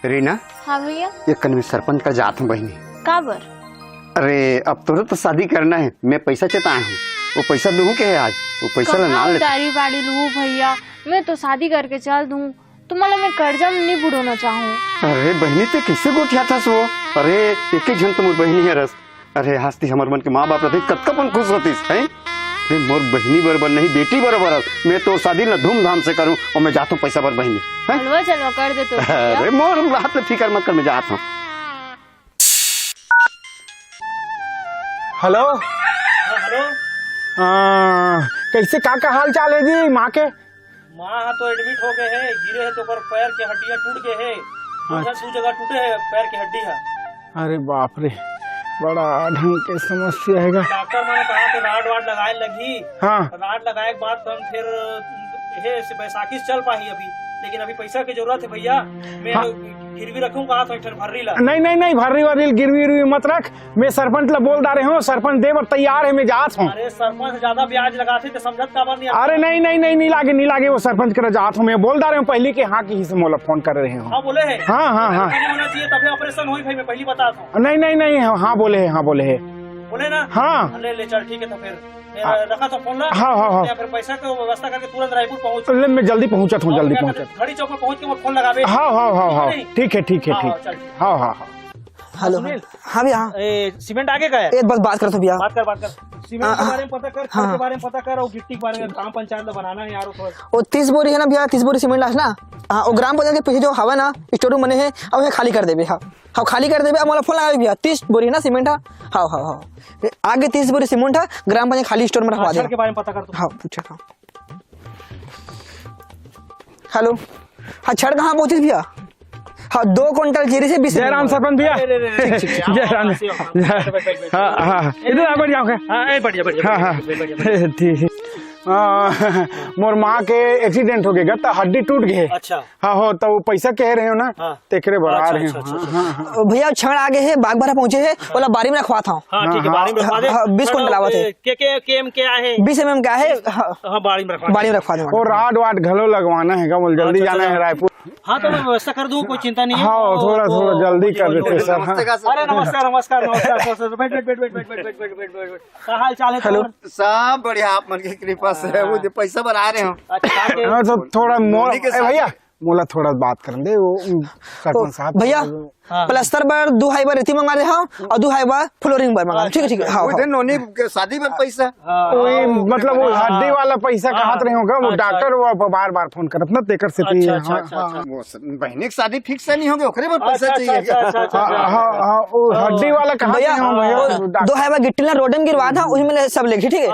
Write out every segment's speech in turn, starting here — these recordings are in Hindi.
रीना। हाँ भैया। ये कल मैं सरपंच का जात हूँ बहनी। काबर? अरे अब तो शादी करना है, मैं पैसा चेता हूँ, वो पैसा दूँ के है आज, वो पैसा ना ले दारी बाड़ी लू भैया, मैं तो शादी करके चल दूँ, तुम्हारा मैं कर्जा में नहीं बुड़ाना चाहूँ। अरे बहनी ते किससे गोठिया था वो? अरे एक जन तो मोर बहनी है रस। अरे हंसती हमार मन के माँ बाप रहते कतकापन खुश होती है। मोर बहनी बराबर नहीं बेटी बराबर है। मैं तो शादी ना धूमधाम से करूँ और मैं जाता हूँ पैसा बर बहनी। चलवा चलवा कर दे तो। अरे मोर हाथ में फिकर मत कर, मैं जाता हूँ। Hello hello. कैसे का हाल चाल है जी? माँ के माँ तो एडमिट हो गए है, गिरे है तो पर पैर के हड्डियाँ टूट गए है। दो जगह टूटे है पैर की हड्डी है। अरे बाप रे, बड़ा ढंग के समस्या है। डॉक्टर मैंने कहा कि राड वाड लगाए लगी। हाँ। राड लगाए के बाद हम फिर बैसाखी से चल पाही अभी, लेकिन अभी पैसा की जरूरत है भैया। मैं हाँ। गिरवी रखूंगा तो भर्री ला। नहीं भर्री वाली गिरवी मत रख। मैं सरपंच ला बोल रहे हूँ, सरपंच देवर तैयार है, मैं जात हूँ। अरे सरपंच ज्यादा ब्याज लगाते तो समझत काबर नहीं। अरे नहीं लागे वो सरपंच कर जात हूँ। मैं बोल रहे हूँ पहले के हाँ की से मोला फोन कर रहे हो। हाँ बोले है। हाँ होना चाहिए तभी ऑपरेशन हुई भाई, मैं पहली बता दूं। नहीं हाँ बोले है। बोले ना? हाँ ले चल ठीक है तो फिर रखा तो फोन ला। हाँ। फिर पैसा का व्यवस्था करके तुरंत रायपुर पहुँच। मैं जल्दी पहुँचत हूँ, घड़ी चौक में पहुँच के वो फोन लगावे। हाँ ठीक है। हाँ। हेलो। हाँ भैया। सीमेंट आगे का है। एक बस बात कर भैया। बात कर। सीमेंट के बारे में पता कर, छड़ के बारे में पता कर और गिट्टी के बारे में। ग्राम पंचायत में बनाना है यार वो 30 बोरी है ना भैया, 30 बोरी सीमेंट लाश ना। हाँ, वो ग्राम पंचायत के पीछे जो हवा ना स्टोर रूम बने हैं, अब खाली कर देवे। हाँ खाली कर देवे। अब मोला फोन लगा भैया, 30 बोरी है ना सीमेंट। हाँ आगे 30 बोरी सीमेंट है, ग्राम पंचायत खाली स्टोर में रखवा दे। छड़ के बारे में पता कर। हाँ पूछा। हेलो। हाँ छड़ कहाँ पहुंची भैया? हाँ 2 क्विंटल जीरी से 20। जयराम सरपंच भैया। जयराम। हाँ इधर आ, बढ़िया ठीक। मोर माँ के एक्सीडेंट हो गया तो हड्डी टूट गए। अच्छा। हाँ हो तो पैसा कह रहे हो ना, तेकरे बढ़ा रहे हो। भैया छड़ आगे है, बाग भरा पहुंचे है, बोला बारी में रखवा था। हाँ ठीक है, बारी में रखवा दे। 20 क्विंटल आवत है। क्या है? 20 mm का है। हाँ बारी में रखवा दे। और राड वाड घलो लगवाना है, बोल जल्दी जाना है रायपुर। हाँ तो मैं व्यवस्था कर दूँ, कोई चिंता नहीं है। हाँ थोड़ा जल्दी कर देते सर। अरे नमस्कार। क्या हाल चाल है? हेलो। सब बढ़िया, आप मन की कृपा से वो जो पैसा बना रहे हो। हाँ तो थोड़ा भैया मोला थोड़ा बात कर दे वो सरपंच साहब। भैया प्लास्टर बार 2 हाई बार रेती मंगा रहे हो और 2 हाई बार फ्लोरिंग बार मंगा। ठीक है। हाँ नोनी शादी में पैसा मतलब वो हड्डी वाला पैसा कहाँ रहे होगा? वो डॉक्टर वो बार फोन करत ना तेकर से। बहनी की शादी फिक्स नहीं होगी, ओकरे में पैसा चाहिए। हाँ वो हड्डी वाला कहाँ भैया 2 हाई बार गिट्टी ना रोड में गिरवा था, उसमें सब लिखी। ठीक है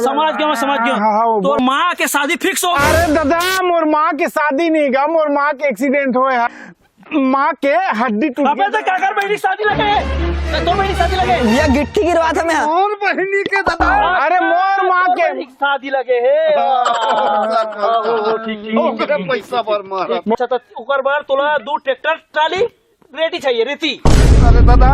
समझ गया। तो माँ के शादी फिक्स हो? अरे दादा मोर माँ के शादी नहीं गा, मोर माँ के एक्सीडेंट हुए है, माँ के हड्डी टूट गई। तो क्या कर बहनी शादी लगे? तो बहनी शादी लगे भैया गिट्टी गिरवा था मैं। और बहनी के दादा। अरे मोर माँ के शादी लगे है। ठीक पैसा पर मारा। अच्छा तो उकर बार तोला 2 ट्रैक्टर ट्राली रेती चाहिए। रेती? अरे दादा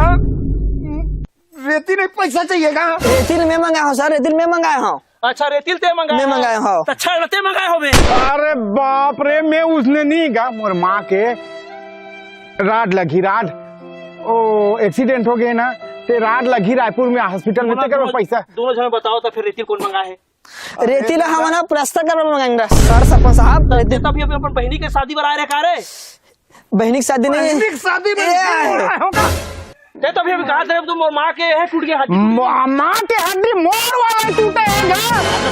रेती नहीं पैसा चाहिएगा। रेतिल में मंगाया हूँ सर, रेतिल में मंगाया हूँ। अच्छा रेतिल ते मंगाया? मैं मंगाया हूँ। अच्छा ते मंगाया हो बे? अरे बाप रे, मैं उसने नहीं गा, मोर माँ के राड लगी। राड ओ एक्सीडेंट हो गए ना, ते राड लगी रायपुर में हॉस्पिटल में। तेकर पैसा दोनों जन बताओ तो फिर रेतिल कौन मंगा है? रेतिल हम ना प्लास्टर कर मंगाएंगे सर सरपंच साहब। तभी अभी अपन बहनी के शादी पर आ रहे का रे? बहनी की शादी नहीं, शादी तभी अभी कहा तुम माँ के है टूट गया हड्डी? माँ के हड्डी मोर वाला टूटेगा।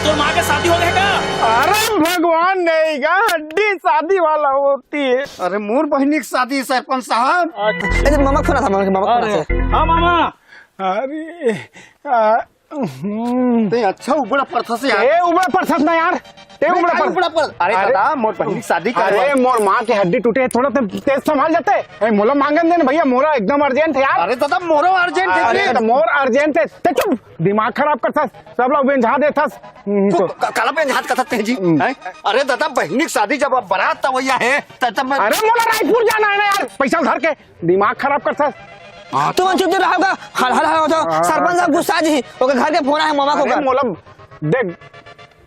तो माँ के शादी हो गए का? अरे भगवान नहीं गा, हड्डी शादी वाला होती है। अरे मोर बहनी की शादी सरपंच साहब। अरे मामा खोना था, मामा खोना था। हाँ मामा। अरे अच्छा उबड़ा पड़ता से यार। उबड़ा पड़ता ना यार, अरे दादा मोर बहनी की शादी कर। अरे मोर माँ की हड्डी टूटे है, थोड़ा तेज संभाल जाते। मोला मांगन देना भैया, मोरा एकदम अर्जेंट है यार। अरे दादा मोरो अर्जेंट है। अरे मोर अर्जेंट है, ते चुप, दिमाग खराब करता, सब लोग बेंझा देता। काला पे हाथ करते हैं जी। अरे दादा बहनी की शादी जब बारात तवैया है तब। अरे मोला रायपुर जाना है ना यार, पैसा उधार के दिमाग खराब करता। तुम चुप रहोगा, हल हो जाओ। सरपंच साहब गुस्सा जी, ओके घर के फोन है मामा को। मोला देख,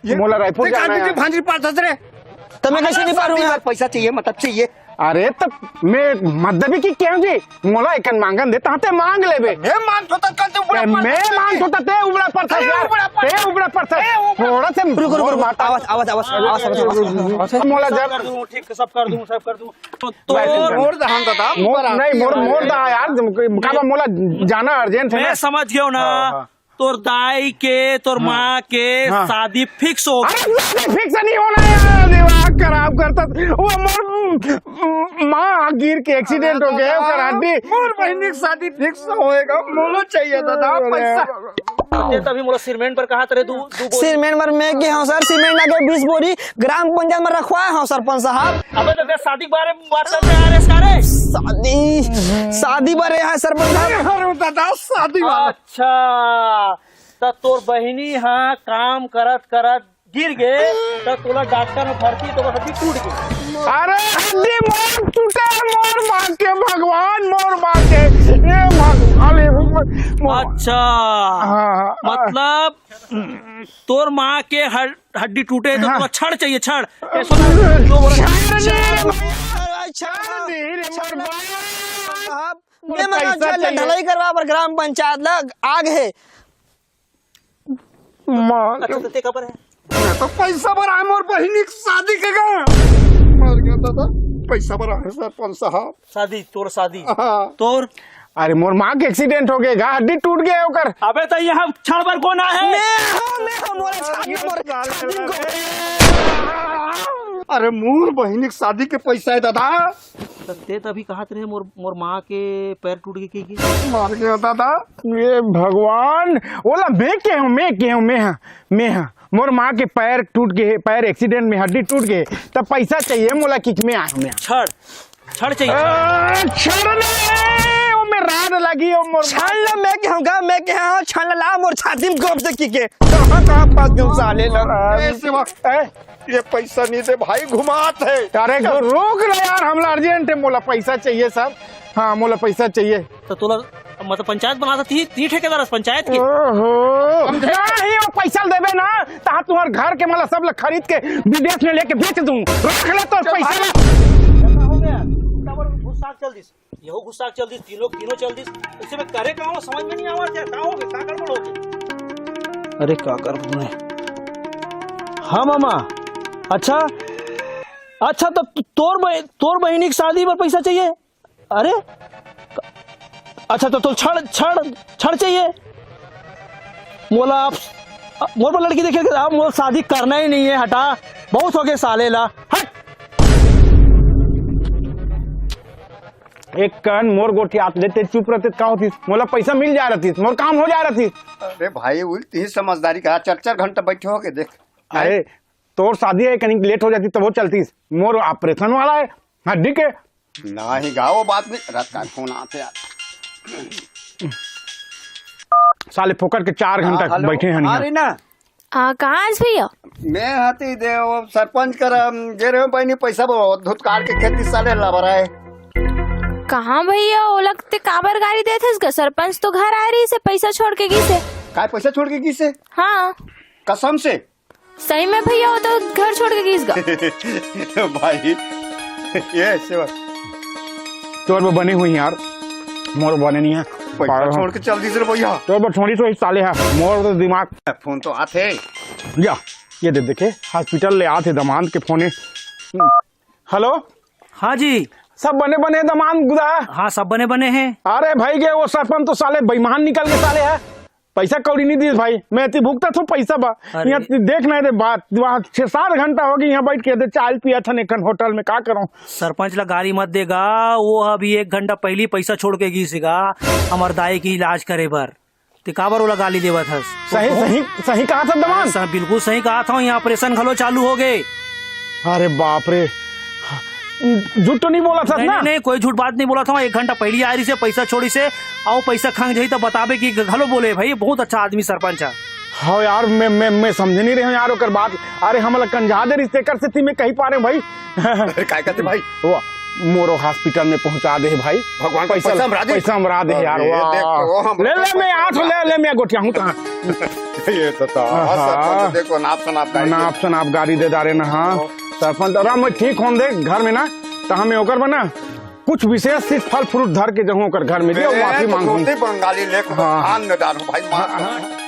मोला रायपुर जाना है। भांजरी पार रे तो मैं कैसे नहीं पारूंगा? पैसा चाहिए मतलब चाहिए। अरे तो मैं मदबी की क्यों जी मोला एकन मांगन दे ताते मांग लेबे मैं मांग तो कल तू मैं मांग तो ते उबड़ा पड़ता ते उबड़ा पड़ता थोड़ा से रुको रुको रुको, आवाज आवाज आवाज आवाज मोला सब जब कर दूं, ठीक सब कर दूं। तो मोर दहन दादा नहीं मोर दा यार काबा मोला जाना अर्जेंट है मैं ना समझ गया ना। हाँ। तोर दाई के तोर माँ के हाँ। शादी फिक्स हो गई। अरे फिक्स नहीं होना यार दिमाग खराब करता वो मोर माँ गिर के एक्सीडेंट हो गया उसका हड्डी मोर बहनी की शादी फिक्स होएगा मोलो चाहिए दादा पैसा ये तभी मोला सीमेंट पर कहा तेरे दू बोरी। सीमेंट पर मैं के हूं सर, सीमेंट लगे 20 बोरी ग्राम पंचायत में रखवाए हूं सरपंच साहब। अबे तो शादी के बारे में बात करते आ रहे सारे। शादी बरे है सरपंच साहब। अरे दादा शादी वाला अच्छा तो तोर बहिनी हाँ काम करत करत गिर गए तो तोला डॉक्टर में भर्ती तो हड्डी टूट गई। अरे हड्डी मोर टूटे मोर माँ के भगवान मोर माँ के ये अरे अच्छा हाँ, मतलब तोर माँ के हड्डी टूटे तो तुम्हें छड़ चाहिए छड़। ये सुनो, साहब मैं मना ढलाई करवा पर ग्राम पंचायत लग आग है। अच्छा तो ते खबर है मैं तो पैसा भरा है मोर बहनी की शादी के गा मर गया दादा पैसा भरा है सरपंच साहब शादी तोर शादी हाँ। तोर। अरे मोर माँ के एक्सीडेंट हो गया हड्डी टूट गया ओकर। अबे तो यहाँ छड़ पर कौन है? मैं मोरे छाती को अरे मोर बहनी की शादी के पैसा है दादा तो ते तभी कहा रहे मोर मोर माँ के पैर टूट गए की मार गया दादा ये भगवान बोला मैं हाँ मोर माँ के पैर टूट गए पैर एक्सीडेंट में हड्डी टूट गए तब पैसा चाहिए मोला किक में आया मैं छड़ छड़ चाहिए। में राड लगी ओ मोर छान मैं के होगा मैं के हां छान ला मोर छाती में गोप से की के कहां पास तुम साले ऐसे वक्त ये पैसा नहीं दे भाई घुमात है अरे रोक लो यार हमला अर्जेंट है मोला पैसा चाहिए सब। हाँ मोला पैसा चाहिए तो तोला मतलब पंचायत बना थी ती ठेकेदार पंचायत की। ओहो नहीं वो पैसा देबे ना ता तुम्हार घर के मला सब खरीद के विदेश में लेके बेच दूं रख ले तो पैसा हो गया गुस्सा चल दिस यहो गुस्सा चल दिस तीनों चल दिस इसे में करे का समझ में नहीं आवा क्या का हो गया का गड़बड़ हो गई। अरे क्या कर तूने? हाँ मामा अच्छा अच्छा तो तोर बहनी की शादी पर पैसा चाहिए। अरे अच्छा तो छड़ चाहिए मोला आप मोर पर लड़की देखे आप मोर शादी करना ही नहीं है हटा बहुत हो गए साले ला हट। एक कन मोर गोठी आप लेते चुप रहते का होती मोला पैसा मिल जा रही मोर काम हो जा रही। अरे भाई उल्टी ही समझदारी का 4-4 घंटा बैठे हो के देख अरे तोर शादी है कहीं लेट हो जाती तो वो चलती मोर ऑपरेशन वाला है हड्डी के नहीं गाओ बात नहीं रात का फोन आते यार साले फोकर के 4 घंटा बैठे हैं अरे ना कहाँ आज भैया? मैं हाथी दे सरपंच कर जे रहे बहनी पैसा धुतकार के खेती साले लबरा है कहाँ भैया वो लगते काबर गाड़ी देते इसका सरपंच तो घर आ रही से पैसा छोड़ के गई से। काय पैसा छोड़ के की से हाँ कसम से सही में भैया वो तो घर छोड़ के गई इसका। भाई ये सेवा तोर पर बनी हुई यार मोर बने नहीं है पैसा छोड़ के चल दी रे भैया तोर पर छोड़ी तो साले है मोर तो दिमाग फोन तो आते या ये देखे हॉस्पिटल ले आते दमाद के फोने। हेलो हाँ जी सब बने दमाद गुदा। हाँ सब बने हैं। अरे भाई के वो सरपंच तो साले बेईमान निकल के साले है पैसा कौड़ी नहीं दी भाई मैं इतनी भुगता तो पैसा बा यहाँ देख नहीं दे बात वहाँ 6-7 घंटा हो गई यहाँ बैठ के चाय पिया था नेकन होटल में का करूँ। सरपंच ला गाड़ी मत देगा वो अभी 1 घंटा पहले पैसा छोड़ के गई सीगा हमार दाई की इलाज करे बर ते काबर वाला गाली देवा था। सही कहा था दमान बिल्कुल सही कहा था यहाँ ऑपरेशन खलो चालू हो गए। अरे बाप रे झूठ तो नहीं बोला था ना? नहीं कोई झूठ बात नहीं बोला था 1 घंटा पहले आ रही से पैसा छोड़ी से आओ पैसा खंग जाई तो बताबे कि घलो बोले भाई बहुत अच्छा आदमी सरपंच है। हाँ यार मैं समझ नहीं रहे यार ओकर बात। अरे हमला कंजा दे रिश्ते कर से मैं कहीं पा रहे भाई काय कहते भाई वो मोरो हॉस्पिटल में पहुंचा दे भाई भगवान पैसा हमरा दे यार ले मैं आठ ले मैं गोटिया हूँ कहाँ ये तो देखो नाप गाड़ी दे दारे ना। हाँ सरपंच मैं ठीक हूँ दे घर में ना तो हमें ओकर बना कुछ विशेष चीज फल फ्रूट धर के जहूँ ओकर घर में दियो माफी मांगू बंगाली लेख हाँ। भाई